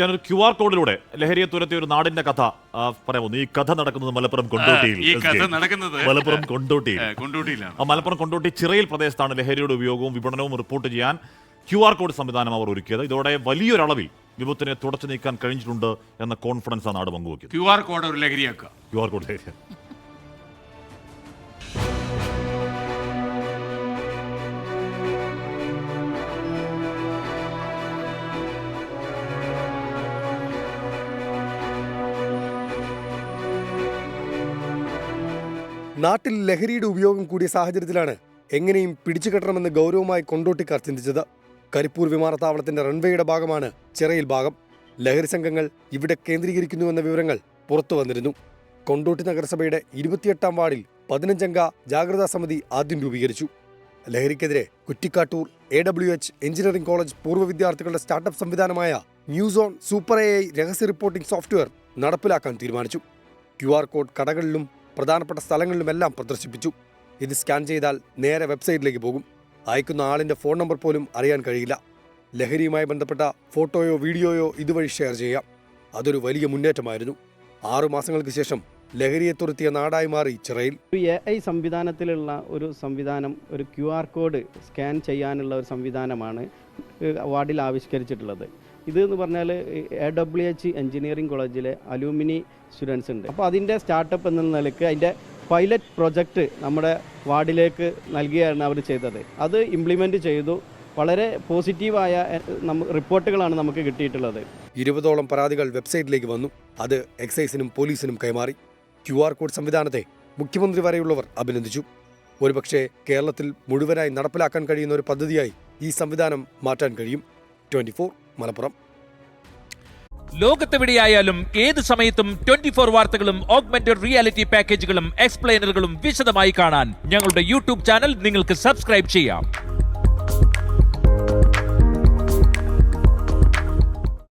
ഒരു Q R കോഡിലൂടെ ലഹരിയെ തുരത്തിയ ഒരു നാടിന്റെ കഥ പറയാമോ? ഈ കഥ നടക്കുന്നത് മലപ്പുറം കൊണ്ടോട്ടിയിൽ. മലപ്പുറം കൊണ്ടോട്ടിയിലാണ്. മലപ്പുറം കൊണ്ടോട്ടി ചിറയിൽ പ്രദേശത്താണ് ലഹരിയുടെ ഉപയോഗവും വിപണനവും റിപ്പോർട്ട് ചെയ്യാൻ ക്യു ആർ കോഡ് സംവിധാനം അവർ ഒരുക്കിയത്. ഇതോടെ വലിയൊരളവിൽ വിപത്തിനെ തുടച്ചു നീക്കാൻ കഴിഞ്ഞിട്ടുണ്ട് എന്ന കോൺഫിഡൻസ് ആ നാട് പങ്കുവയ്ക്കുന്നത്. ക്യു ആർ കോഡ് ഒരു ലഹരിയാക്കുക. ക്യു ആർ കോഡ് ലഹരി. നാട്ടിൽ ലഹരിയുടെ ഉപയോഗം കൂടിയ സാഹചര്യത്തിലാണ് എങ്ങനെയും പിടിച്ചുകെട്ടണമെന്ന് ഗൗരവമായി കൊണ്ടോട്ടിക്കാർ ചിന്തിച്ചത്. കരിപ്പൂർ വിമാനത്താവളത്തിന്റെ റൺവേയുടെ ഭാഗമാണ് ചിറയിൽ ഭാഗം. ലഹരി സംഘങ്ങൾ ഇവിടെ കേന്ദ്രീകരിക്കുന്നുവെന്ന വിവരങ്ങൾ പുറത്തു വന്നിരുന്നു. കൊണ്ടോട്ടി നഗരസഭയുടെ 28-ാം വാർഡിൽ 15-അംഗ ജാഗ്രതാ സമിതി ആദ്യം രൂപീകരിച്ചു. ലഹരിക്കെതിരെ കുറ്റിക്കാട്ടൂർ AWH എഞ്ചിനീയറിംഗ് കോളേജ് പൂർവ്വ വിദ്യാർത്ഥികളുടെ സ്റ്റാർട്ടപ്പ് സംവിധാനമായ മ്യൂസോൺ സൂപ്പർ AI രഹസ്യ റിപ്പോർട്ടിംഗ് സോഫ്റ്റ്വെയർ നടപ്പിലാക്കാൻ തീരുമാനിച്ചു. QR കോഡ് കടകളിലും പ്രധാനപ്പെട്ട സ്ഥലങ്ങളിലുമെല്ലാം പ്രദർശിപ്പിച്ചു. ഇത് സ്കാൻ ചെയ്താൽ നേരെ വെബ്സൈറ്റിലേക്ക് പോകും. അയക്കുന്ന ആളിന്റെ ഫോൺ നമ്പർ പോലും അറിയാൻ കഴിയില്ല. ലഹരിയുമായി ബന്ധപ്പെട്ട ഫോട്ടോയോ വീഡിയോയോ ഇതുവഴി ഷെയർ ചെയ്യാം. അതൊരു വലിയ മുന്നേറ്റമായിരുന്നു. 6 മാസങ്ങൾക്ക് ശേഷം ലഹരിയെ തുരത്തിയ നാടായി മാറി ചിറയിൽ. AI സംവിധാനത്തിലുള്ള ഒരു സംവിധാനം, ഒരു QR കോഡ് സ്കാൻ ചെയ്യാനുള്ള ഒരു സംവിധാനമാണ് വാർഡിൽ ആവിഷ്കരിച്ചിട്ടുള്ളത്. ഇതെന്ന് പറഞ്ഞാൽ AWH എഞ്ചിനീയറിംഗ് കോളേജിലെ അലൂമിനി സ്റ്റുഡൻസ് ഉണ്ട്. അപ്പോൾ അതിൻ്റെ സ്റ്റാർട്ടപ്പ് എന്ന നിലയ്ക്ക് അതിൻ്റെ പൈലറ്റ് പ്രൊജക്റ്റ് നമ്മുടെ വാർഡിലേക്ക് നൽകുകയാണ് അവർ ചെയ്തത്. അത് ഇംപ്ലിമെൻറ്റ് ചെയ്തു. വളരെ പോസിറ്റീവായ റിപ്പോർട്ടുകളാണ് നമുക്ക് കിട്ടിയിട്ടുള്ളത്. 20ഓളം പരാതികൾ വെബ്സൈറ്റിലേക്ക് വന്നു. അത് എക്സൈസിനും പോലീസിനും കൈമാറി. QR കോഡ് സംവിധാനത്തെ മുഖ്യമന്ത്രി വരെയുള്ളവർ അഭിനന്ദിച്ചു. ഒരുപക്ഷെ കേരളത്തിൽ മുഴുവനായി നടപ്പിലാക്കാൻ കഴിയുന്ന ഒരു പദ്ധതിയായി ഈ സംവിധാനം മാറ്റാൻ കഴിയും. 24 മലപ്പുറം. ലോകത്തെവിടെയായാലും ഏത് സമയത്തും 24 വാർത്തകളും ഓഗ്മെന്റഡ് റിയാലിറ്റി പാക്കേജുകളും എക്സ്പ്ലെയിനറുകളും വിശദമായി കാണാൻ ഞങ്ങളുടെ YouTube ചാനൽ നിങ്ങൾക്ക് സബ്സ്ക്രൈബ് ചെയ്യാം.